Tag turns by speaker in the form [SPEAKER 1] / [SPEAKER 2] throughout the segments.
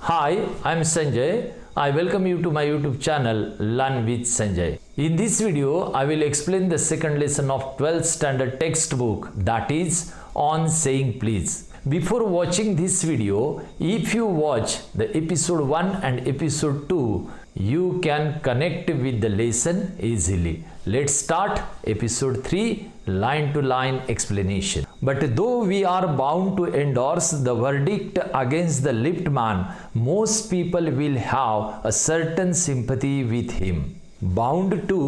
[SPEAKER 1] Hi, I'm Sanjay. I welcome you to my YouTube channel Learn with Sanjay. In this video, I will explain the second lesson of 12th standard textbook, that is on saying please. Before watching this video, if you watch the episode 1 and episode 2, you can connect with the lesson easily. Let's start episode 3, line to line explanation. But though we are bound to endorse the verdict against the lift man, most people will have a certain sympathy with him. Bound to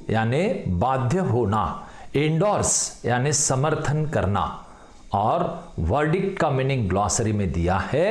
[SPEAKER 1] यानी बाध्य होना, endorse यानी समर्थन करना, और verdict का meaning glossary में दिया है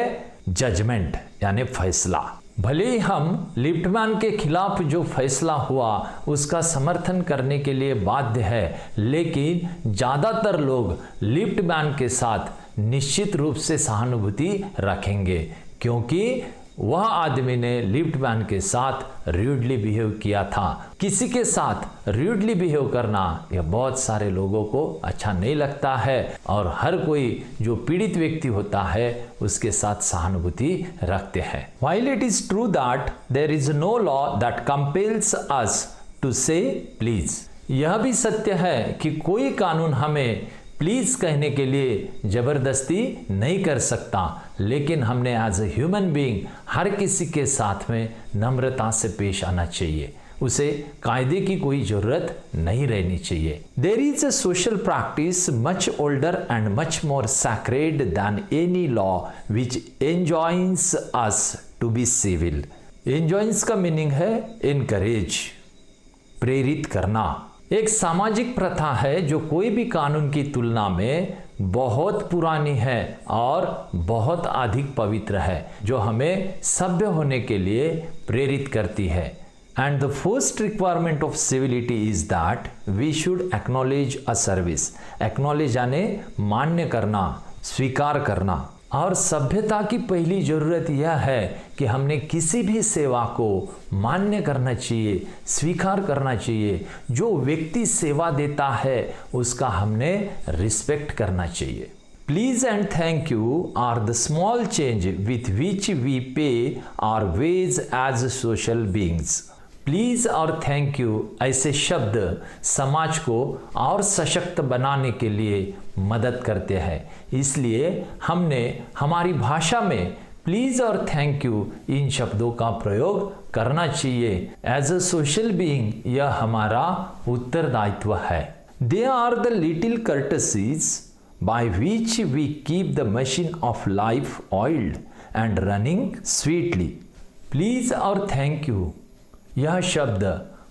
[SPEAKER 1] जजमेंट यानी फैसला। भले ही हम लिफ्टमैन के खिलाफ जो फैसला हुआ उसका समर्थन करने के लिए बाध्य है, लेकिन ज़्यादातर लोग लिफ्टमैन के साथ निश्चित रूप से सहानुभूति रखेंगे, क्योंकि वह आदमी ने लिफ्टमैन के साथ रूडली बिहेव किया था। किसी के साथ रूडली बिहेव करना यह बहुत सारे लोगों को अच्छा नहीं लगता है, और हर कोई जो पीड़ित व्यक्ति होता है उसके साथ सहानुभूति रखते हैं। While it is true that there is no law that compels us to say please, यह भी सत्य है कि कोई कानून हमें प्लीज कहने के लिए जबरदस्ती नहीं कर सकता, लेकिन हमने एज ए ह्यूमन बीइंग हर किसी के साथ में नम्रता से पेश आना चाहिए, उसे कायदे की कोई जरूरत नहीं रहनी चाहिए। There is a social practice much older and much more sacred than any law which enjoins us to be civil. Enjoins का मीनिंग है इनकरेज, प्रेरित करना। एक सामाजिक प्रथा है जो कोई भी कानून की तुलना में बहुत पुरानी है और बहुत अधिक पवित्र है, जो हमें सभ्य होने के लिए प्रेरित करती है। And the first requirement of civility is that we should acknowledge a service. Acknowledge यानी मान्य करना, स्वीकार करना। और सभ्यता की पहली जरूरत यह है कि हमने किसी भी सेवा को मान्य करना चाहिए, स्वीकार करना चाहिए। जो व्यक्ति सेवा देता है उसका हमने रिस्पेक्ट करना चाहिए। Please and thank you are the small change with which we pay our way as social beings. Please और थैंक यू ऐसे शब्द समाज को और सशक्त बनाने के लिए मदद करते हैं, इसलिए हमने हमारी भाषा में प्लीज और थैंक यू इन शब्दों का प्रयोग करना चाहिए। एज अ सोशल बीइंग यह हमारा उत्तरदायित्व है। They are the little courtesies by which we keep the machine of life oiled and running sweetly. Please और थैंक यू यह शब्द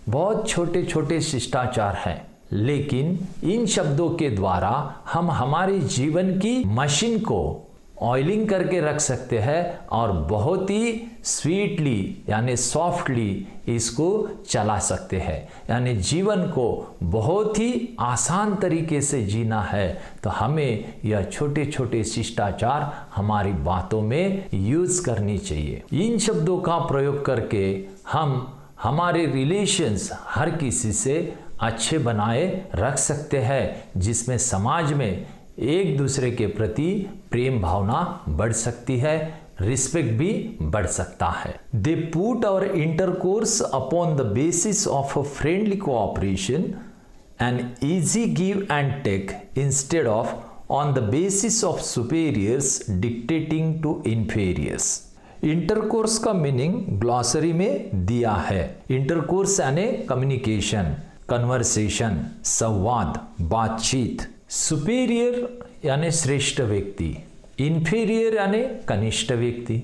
[SPEAKER 1] बहुत छोटे छोटे शिष्टाचार हैं, लेकिन इन शब्दों के द्वारा हम हमारे जीवन की मशीन को ऑयलिंग करके रख सकते हैं और बहुत ही स्वीटली यानी सॉफ्टली इसको चला सकते हैं। यानी जीवन को बहुत ही आसान तरीके से जीना है तो हमें यह छोटे छोटे शिष्टाचार हमारी बातों में यूज करनी चाहिए। इन शब्दों का प्रयोग करके हम हमारे रिलेशंस हर किसी से अच्छे बनाए रख सकते हैं, जिसमें समाज में एक दूसरे के प्रति प्रेम भावना बढ़ सकती है, रिस्पेक्ट भी बढ़ सकता है। They put our intercourse upon the basis of a friendly cooperation and easy give and take instead of on the basis of superiors dictating to inferiors. Intercourse का मीनिंग ग्लॉसरी में दिया है। इंटरकोर्स यानी communication, conversation, संवाद, बातचीत। Superior यानी श्रेष्ठ व्यक्ति, इन्फीरियर यानी कनिष्ठ व्यक्ति।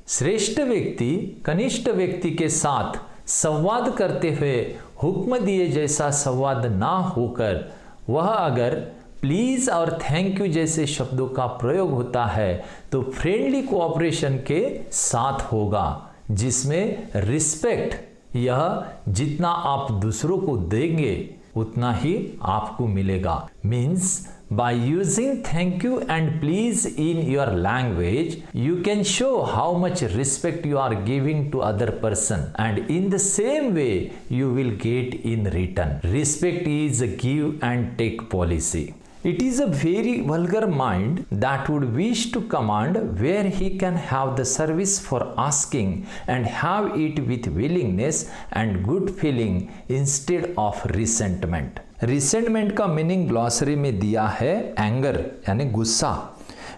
[SPEAKER 1] श्रेष्ठ व्यक्ति कनिष्ठ व्यक्ति के साथ संवाद करते हुए हुक्म दिए जैसा संवाद ना होकर वह अगर प्लीज और थैंक यू जैसे शब्दों का प्रयोग होता है तो फ्रेंडली कोऑपरेशन के साथ होगा, जिसमें रिस्पेक्ट यह जितना आप दूसरों को देंगे उतना ही आपको मिलेगा। Means by using thank you and please in your language you can show how much respect you are giving to other person and in the same way you will get in return. Respect is a give and take policy. It is a very vulgar mind that would wish to command where he can have the service for asking and have it with willingness and good feeling instead of resentment. Resentment का meaning glossary में दिया है anger यानी गुस्सा,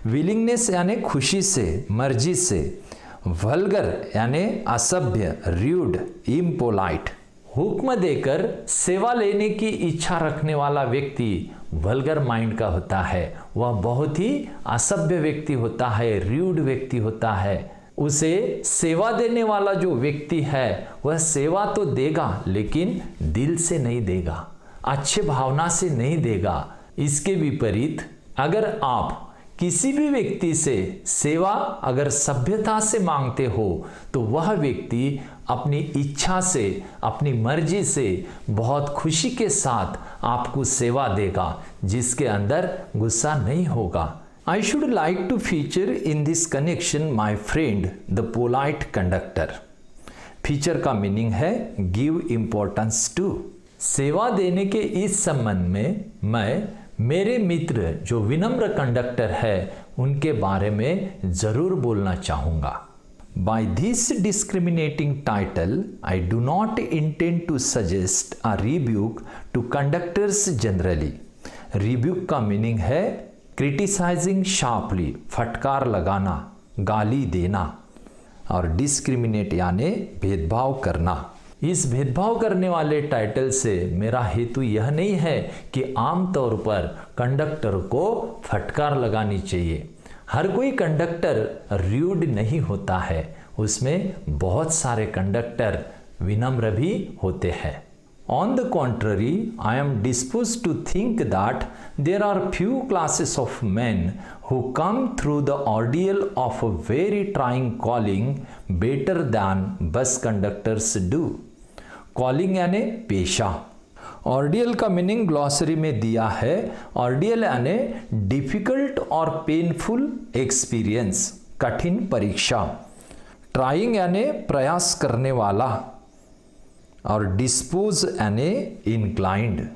[SPEAKER 1] willingness यानी खुशी से, मर्जी से, वल्गर यानी असभ्य, र्यूड, इम्पोलाइट। हुक्म देकर सेवा लेने की इच्छा रखने वाला व्यक्ति वल्गर माइंड का होता है। वह बहुत ही असभ्य व्यक्ति होता है, र्यूड व्यक्ति होता है। उसे सेवा देने वाला जो व्यक्ति है वह सेवा तो देगा लेकिन दिल से नहीं देगा, अच्छे भावना से नहीं देगा। इसके विपरीत अगर आप किसी भी व्यक्ति से सेवा अगर सभ्यता से मांगते हो तो वह व्यक्ति अपनी इच्छा से, अपनी मर्जी से, बहुत खुशी के साथ आपको सेवा देगा, जिसके अंदर गुस्सा नहीं होगा। I should like to feature in this connection my friend the polite conductor। Feature का मीनिंग है give importance to। सेवा देने के इस संबंध में मैं मेरे मित्र जो विनम्र कंडक्टर है उनके बारे में जरूर बोलना चाहूँगा। By this discriminating title, I do not intend to suggest a rebuke to conductors generally। Rebuke का मीनिंग है criticizing sharply, फटकार लगाना, गाली देना, और discriminate यानी भेदभाव करना। इस भेदभाव करने वाले टाइटल से मेरा हेतु यह नहीं है कि आम तौर पर कंडक्टर को फटकार लगानी चाहिए। हर कोई कंडक्टर र्यूड नहीं होता है, उसमें बहुत सारे कंडक्टर विनम्र भी होते हैं। On the contrary, I am disposed to think that there are few classes of men who come through the ordeal of a very trying calling better than bus conductors do। Calling यानी पेशा। Ordeal का meaning glossary में दिया है। Ordeal यानी difficult और painful experience, कठिन परीक्षा। ट्राइंग यानी प्रयास करने वाला, और डिस्पोज यानी इनक्लाइंड।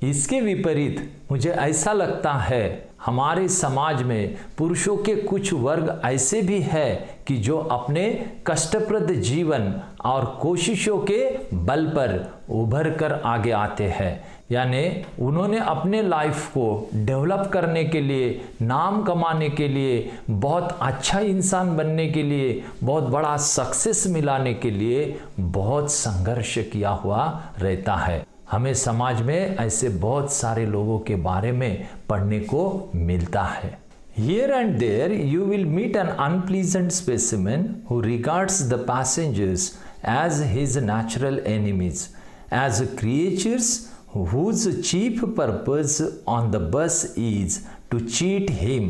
[SPEAKER 1] इसके विपरीत मुझे ऐसा लगता है हमारे समाज में पुरुषों के कुछ वर्ग ऐसे भी है कि जो अपने कष्टप्रद जीवन और कोशिशों के बल पर उभर कर आगे आते हैं, यानी उन्होंने अपने लाइफ को डेवलप करने के लिए, नाम कमाने के लिए, बहुत अच्छा इंसान बनने के लिए, बहुत बड़ा सक्सेस मिलाने के लिए बहुत संघर्ष किया हुआ रहता है। हमें समाज में ऐसे बहुत सारे लोगों के बारे में पढ़ने को मिलता है। Here and there you will meet an unpleasant specimen who regards the passengers as his natural enemies, as creatures whose chief purpose on the bus is to cheat him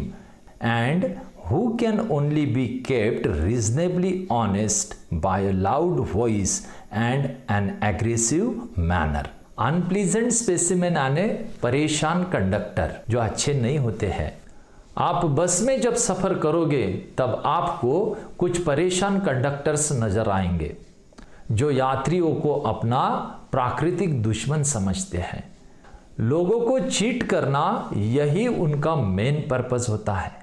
[SPEAKER 1] and who can only be kept reasonably honest by a loud voice and an aggressive manner। Unpleasant specimen आने परेशान conductor जो अच्छे नहीं होते हैं। आप बस में जब सफ़र करोगे तब आपको कुछ परेशान कंडक्टर्स नज़र आएंगे जो यात्रियों को अपना प्राकृतिक दुश्मन समझते हैं। लोगों को चीट करना यही उनका मेन पर्पस होता है।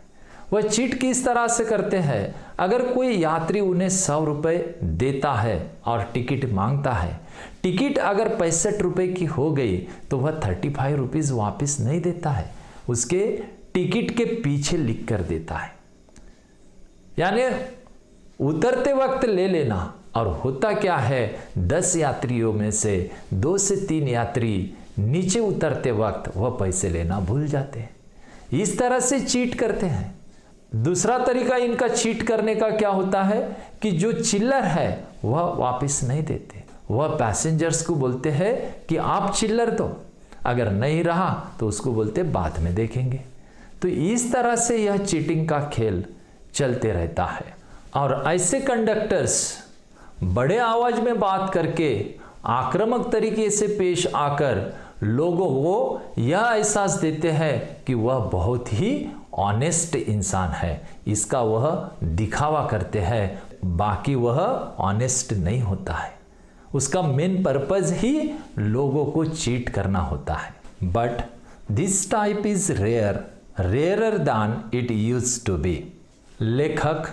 [SPEAKER 1] वह चीट किस तरह से करते हैं? अगर कोई यात्री उन्हें 100 रुपये देता है और टिकट मांगता है, टिकट अगर 65 रुपये की हो गई तो वह 35 रुपीज़ वापस नहीं देता है, उसके टिकट के पीछे लिख कर देता है। यानी उतरते वक्त ले लेना। और होता क्या है, 10 यात्रियों में से 2 से 3 यात्री नीचे उतरते वक्त वह पैसे लेना भूल जाते हैं। इस तरह से चीट करते हैं। दूसरा तरीका इनका चीट करने का क्या होता है कि जो चिल्लर है वह वापस नहीं देते। वह पैसेंजर्स को बोलते हैं कि आप चिल्लर दो, अगर नहीं रहा तो उसको बोलते बाद में देखेंगे। तो इस तरह से यह चीटिंग का खेल चलते रहता है। और ऐसे कंडक्टर्स बड़े आवाज में बात करके आक्रामक तरीके से पेश आकर लोगों को यह एहसास देते हैं कि वह बहुत ही ऑनेस्ट इंसान है। इसका वह दिखावा करते हैं, बाकी वह ऑनेस्ट नहीं होता है। उसका मेन पर्पस ही लोगों को चीट करना होता है। But this type is rare, rarer than it used to be. लेखक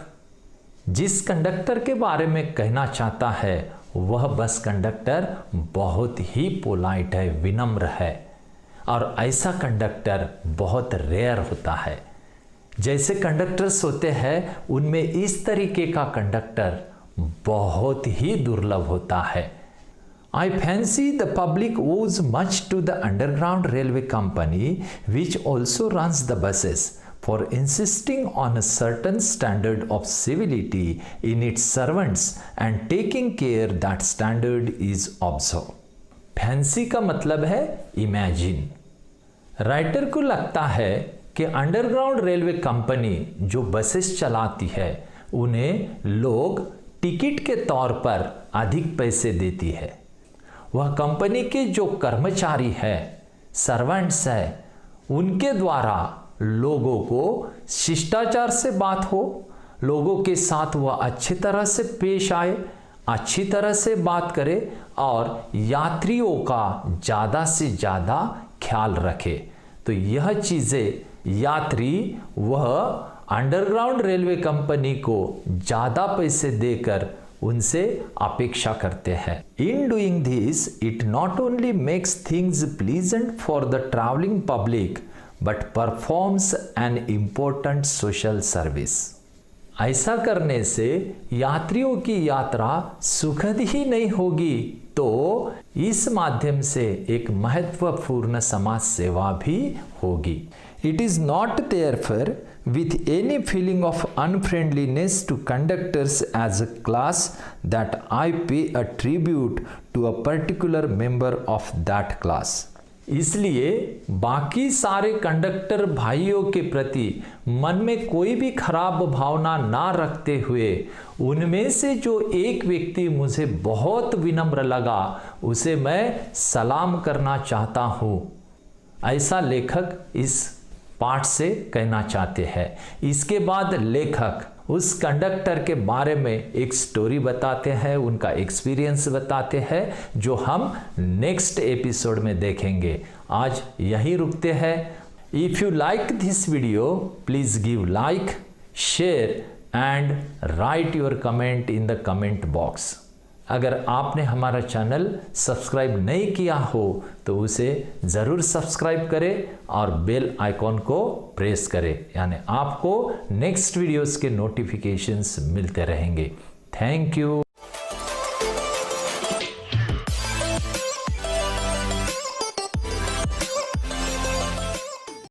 [SPEAKER 1] जिस कंडक्टर के बारे में कहना चाहता है वह बस कंडक्टर बहुत ही पोलाइट है, विनम्र है, और ऐसा कंडक्टर बहुत रेयर होता है। जैसे कंडक्टर्स होते हैं उनमें इस तरीके का कंडक्टर बहुत ही दुर्लभ होता है। I fancy the public owes much to the Underground Railway Company, which also runs the buses, for insisting on a certain standard of civility in its servants and taking care that standard is observed. Fancy का मतलब है imagine। Writer को लगता है कि underground railway company जो buses चलाती है उन्हें लोग टिकट के तौर पर अधिक पैसे देती है। वह कंपनी के जो कर्मचारी है, सर्वेंट्स है, उनके द्वारा लोगों को शिष्टाचार से बात हो, लोगों के साथ वह अच्छी तरह से पेश आए, अच्छी तरह से बात करे और यात्रियों का ज़्यादा से ज़्यादा ख्याल रखे। तो यह चीज़ें यात्री वह अंडरग्राउंड रेलवे कंपनी को ज़्यादा पैसे देकर उनसे अपेक्षा करते हैं। In doing this it not only makes things pleasant for the travelling public but performs an important social service. ऐसा करने से यात्रियों की यात्रा सुखद ही नहीं होगी, तो इस माध्यम से एक महत्वपूर्ण समाज सेवा भी होगी। It is not therefore with any feeling of unfriendliness to conductors as a class that I pay a tribute to a particular member of that class. इसलिए बाकी सारे कंडक्टर भाइयों के प्रति मन में कोई भी खराब भावना ना रखते हुए उनमें से जो एक व्यक्ति मुझे बहुत विनम्र लगा उसे मैं सलाम करना चाहता हूँ। ऐसा लेखक इस पाठ से कहना चाहते हैं। इसके बाद लेखक उस कंडक्टर के बारे में एक स्टोरी बताते हैं, उनका एक्सपीरियंस बताते हैं, जो हम नेक्स्ट एपिसोड में देखेंगे। आज यहीं रुकते हैं। If you like this video please give like, share and right your comment in the comment box. अगर आपने हमारा चैनल सब्सक्राइब नहीं किया हो तो उसे ज़रूर सब्सक्राइब करें और बेल आइकॉन को प्रेस करें, यानी आपको नेक्स्ट वीडियोस के नोटिफिकेशंस मिलते रहेंगे। Thank you.